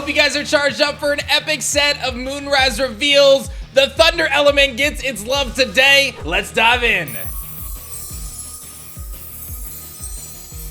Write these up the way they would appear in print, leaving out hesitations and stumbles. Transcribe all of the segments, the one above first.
hope you guys are charged up for an epic set of Moonrise reveals. The Thunder element gets its love today. Let's dive in.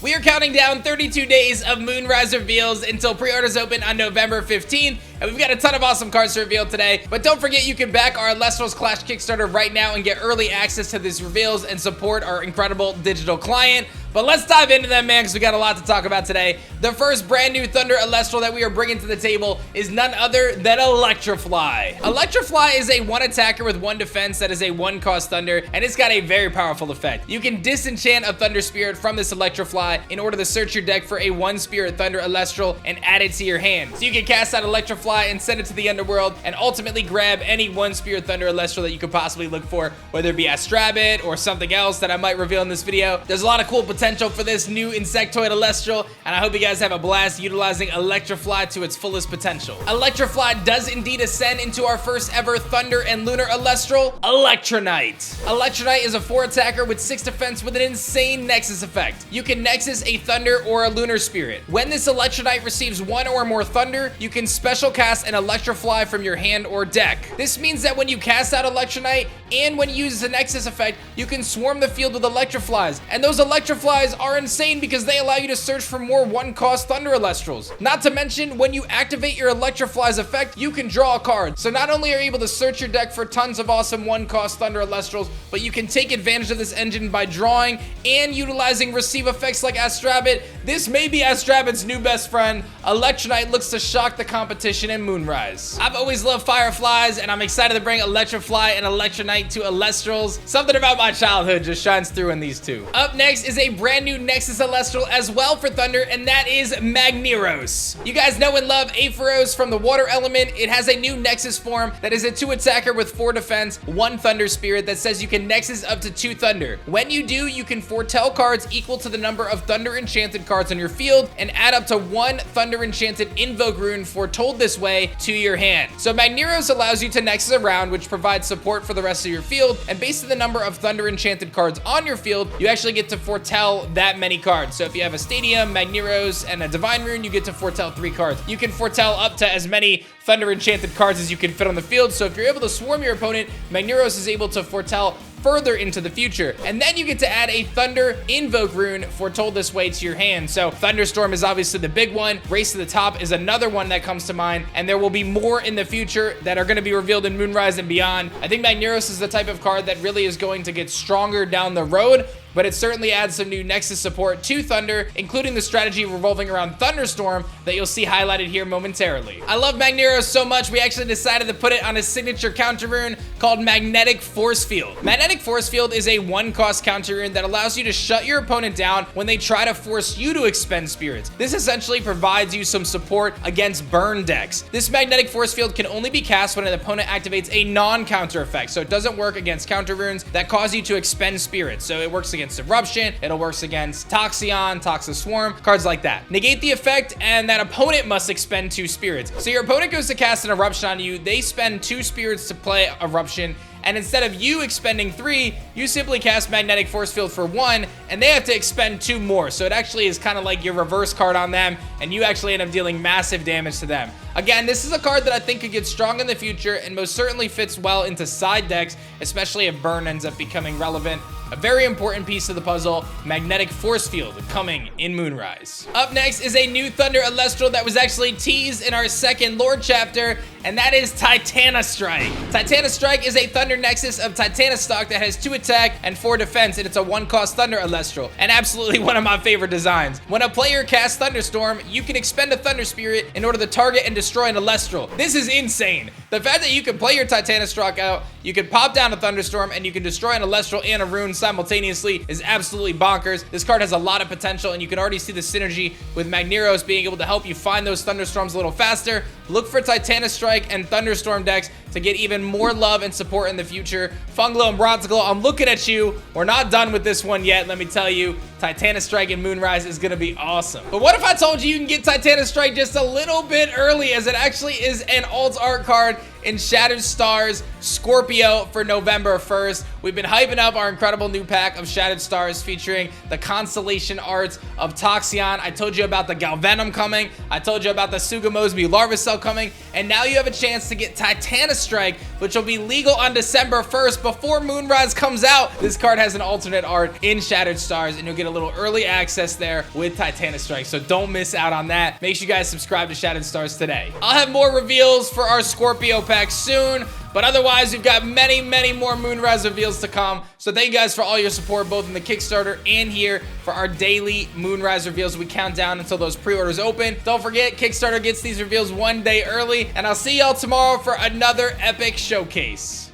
We are counting down 32 days of Moonrise reveals until pre-orders open on November 15th, and we've got a ton of awesome cards to reveal today. But don't forget, you can back our Elestrals Clash Kickstarter right now and get early access to these reveals and support our incredible digital client. But let's dive into them, man, because we got a lot to talk about today. The first brand new Thunder Elestral that we are bringing to the table is none other than Electrifly. Electrifly is a one attacker with one defense that is a one cost Thunder, and it's got a very powerful effect. You can disenchant a Thunder Spirit from this Electrifly in order to search your deck for a one Spirit Thunder Elestral and add it to your hand. So you can cast out Electrifly and send it to the underworld and ultimately grab any one Spirit Thunder Elestral that you could possibly look for, whether it be Astrabit or something else that I might reveal in this video. There's a lot of cool potential for this new Insectoid Elestral, and I hope you guys have a blast utilizing Electrifly to its fullest potential. Electrifly does indeed ascend into our first ever Thunder and Lunar Elestral, Electronyte. Electronyte is a 4 attacker with 6 defense with an insane Nexus effect. You can Nexus a Thunder or a Lunar Spirit. When this Electronyte receives 1 or more Thunder, you can special cast an Electrifly from your hand or deck. This means that when you cast out Electronyte and when you use the Nexus effect, you can swarm the field with Electriflies, and those Electriflies are insane because they allow you to search for more one-cost Thunder Elestrals. Not to mention, when you activate your Electriflies effect, you can draw a card. So not only are you able to search your deck for tons of awesome one-cost Thunder Elestrals, but you can take advantage of this engine by drawing and utilizing receive effects like Astrabit. This may be Astrabit's new best friend. Electronyte looks to shock the competition in Moonrise. I've always loved Fireflies, and I'm excited to bring Electrifly and Electronyte to Elestrals. Something about my childhood just shines through in these two. Up next is a brand new Nexus Elestral as well for Thunder, and that is Magneros. You guys know and love Aphoros from the water element. It has a new Nexus form that is a 2 attacker with 4 defense, 1 Thunder Spirit that says you can Nexus up to 2 Thunder. When you do, you can foretell cards equal to the number of Thunder Enchanted cards on your field and add up to 1 Thunder Enchanted Invoke rune foretold this way to your hand. So Magneros allows you to Nexus around, which provides support for the rest of your field, and based on the number of Thunder Enchanted cards on your field, you actually get to foretell that many cards. So if you have a Stadium, Magneros, and a Divine Rune, you get to foretell 3 cards. You can foretell up to as many Thunder Enchanted cards as you can fit on the field, so if you're able to swarm your opponent, Magneros is able to foretell further into the future. And then you get to add a Thunder Invoke rune foretold this way to your hand. So Thunderstorm is obviously the big one. Race to the Top is another one that comes to mind, and there will be more in the future that are going to be revealed in Moonrise and beyond. I think Magneros is the type of card that really is going to get stronger down the road, but it certainly adds some new Nexus support to Thunder, including the strategy revolving around Thunderstorm that you'll see highlighted here momentarily. I love Magneros so much, we actually decided to put it on a signature counter rune called Magnetic Forcefield. Magnetic Forcefield is a 1-cost counter rune that allows you to shut your opponent down when they try to force you to expend spirits. This essentially provides you some support against burn decks. This Magnetic Forcefield can only be cast when an opponent activates a non-counter effect, so it doesn't work against counter runes that cause you to expend spirits. So it works against Eruption, it'll work against Toxion, Toxic Swarm, cards like that. Negate the effect, and that opponent must expend 2 spirits. So your opponent goes to cast an Eruption on you, they spend 2 spirits to play Eruption, and instead of you expending 3, you simply cast Magnetic Forcefield for 1, and they have to expend 2 more. So it actually is kind of like your reverse card on them, and you actually end up dealing massive damage to them. Again, this is a card that I think could get strong in the future and most certainly fits well into side decks, especially if burn ends up becoming relevant. A very important piece of the puzzle, Magnetic Forcefield, coming in Moonrise. Up next is a new Thunder Elestral that was actually teased in our second Lore chapter, and that is Titana Strike. Titana Strike is a Thunder Nexus of Titanostock that has 2 attack and 4 defense, and it's a 1-cost Thunder Elestral, and absolutely one of my favorite designs. When a player casts Thunderstorm, you can expend a Thunder Spirit in order to target and destroy an Elestral. This is insane. The fact that you can play your Titanostrike out, you can pop down a Thunderstorm, and you can destroy an Elestral and a rune simultaneously is absolutely bonkers. This card has a lot of potential, and you can already see the synergy with Magneros being able to help you find those Thunderstorms a little faster. Look for Titana Strike and Thunderstorm decks to get even more love and support in the future. Funglo and Bronzeglow, I'm looking at you. We're not done with this one yet, let me tell you. Titana Strike and Moonrise is gonna be awesome. But what if I told you can get Titana Strike just a little bit early, as it actually is an alt art card in Shattered Stars Scorpio for November 1st. We've been hyping up our incredible new pack of Shattered Stars featuring the constellation arts of Toxion. I told you about the Galvenom coming. I told you about the Sugamosby Larvacell coming. And now you have a chance to get Titana Strike, which will be legal on December 1st before Moonrise comes out. This card has an alternate art in Shattered Stars, and you'll get a little early access there with Titana Strike. So don't miss out on that. Make sure you guys subscribe to Shattered Stars today. I'll have more reveals for our Scorpio pack soon, but otherwise we've got many more Moonrise reveals to come. So thank you guys for all your support, both in the Kickstarter and here for our daily Moonrise reveals. We count down until those pre-orders open. Don't forget, Kickstarter gets these reveals one day early, and I'll see y'all tomorrow for another epic showcase.